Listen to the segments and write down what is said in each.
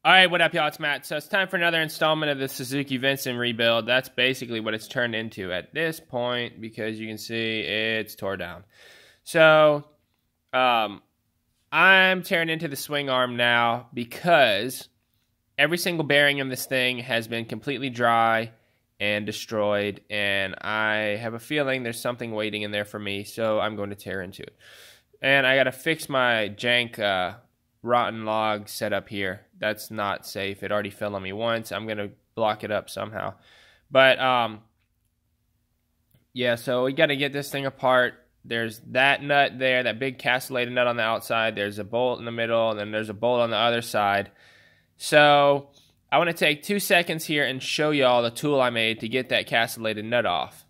Alright, what up y'all, it's Matt. So it's time for another installment of the Suzuki Vinson rebuild. That's basically what it's turned into at this point, because you can see it's tore down. So, I'm tearing into the swing arm now because every single bearing in this thing has been completely dry and destroyed, and I have a feeling there's something waiting in there for me, so I'm going to tear into it. And I gotta fix my jank rotten log set up here. That's not safe. It already fell on me once. I'm gonna block it up somehow. But yeah, so we gotta get this thing apart. There's that nut there, that big castellated nut on the outside. There's a bolt in the middle, and then there's a bolt on the other side. So I want to take 2 seconds here and show y'all the tool I made to get that castellated nut off.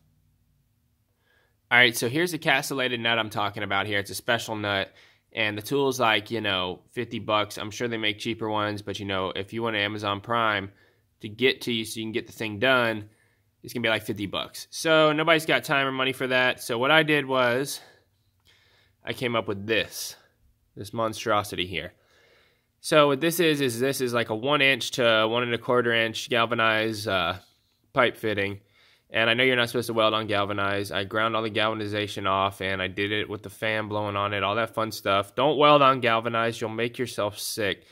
Alright, so here's the castellated nut I'm talking about here. It's a special nut. And the tool's like, you know, 50 bucks. I'm sure they make cheaper ones, but you know, if you want Amazon Prime to get to you so you can get the thing done, it's gonna be like 50 bucks. So nobody's got time or money for that. So what I did was I came up with this monstrosity here. So what this is like a 1 inch to 1 1/4 inch galvanized pipe fitting. And I know you're not supposed to weld on galvanized. I ground all the galvanization off, and I did it with the fan blowing on it, all that fun stuff. Don't weld on galvanized. You'll make yourself sick.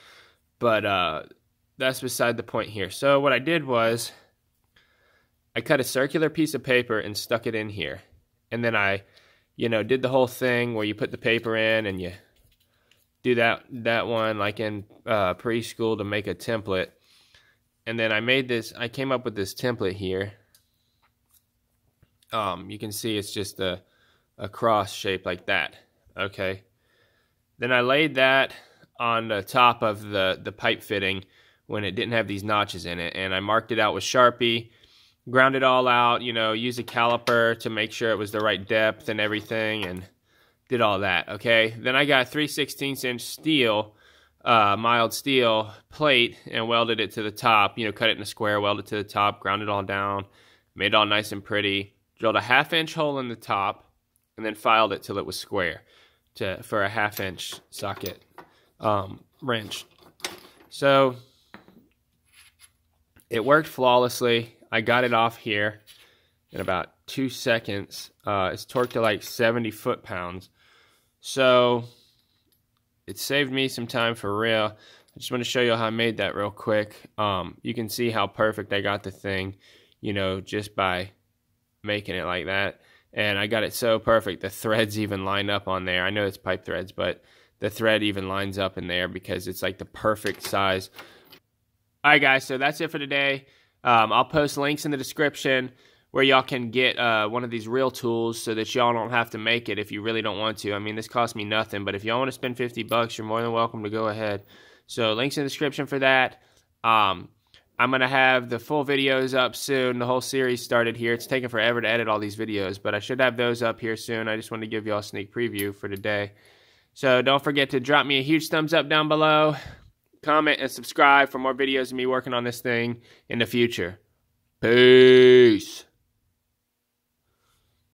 But that's beside the point here. So what I did was I cut a circular piece of paper and stuck it in here. And then I, you know, did the whole thing where you put the paper in and you do that one like in preschool to make a template. And then I came up with this template here. You can see it's just a cross shape like that, okay? Then I laid that on the top of the pipe fitting when it didn't have these notches in it, and I marked it out with Sharpie, ground it all out, you know, used a caliper to make sure it was the right depth and everything, and did all that, okay? Then I got 3/16 inch steel, mild steel plate, and welded it to the top, you know, cut it in a square, welded it to the top, ground it all down, made it all nice and pretty. Drilled a 1/2 inch hole in the top, and then filed it till it was square for a 1/2 inch socket wrench. So it worked flawlessly. I got it off here in about 2 seconds. It's torqued to like 70 foot-pounds. So it saved me some time for real. I just want to show you how I made that real quick. You can see how perfect I got the thing, you know, just by making it like that. And I got it so perfect the threads even line up on there. I know it's pipe threads, but the thread even lines up in there because it's like the perfect size. Alright guys, so that's it for today. I'll post links in the description where y'all can get one of these real tools so that y'all don't have to make it if you really don't want to. I mean, this cost me nothing, but if y'all want to spend 50 bucks, you're more than welcome to go ahead. So links in the description for that. I'm going to have the full videos up soon. The whole series started here. It's taken forever to edit all these videos, but I should have those up here soon. I just wanted to give you all a sneak preview for today. So don't forget to drop me a huge thumbs up down below, comment, and subscribe for more videos of me working on this thing in the future. Peace.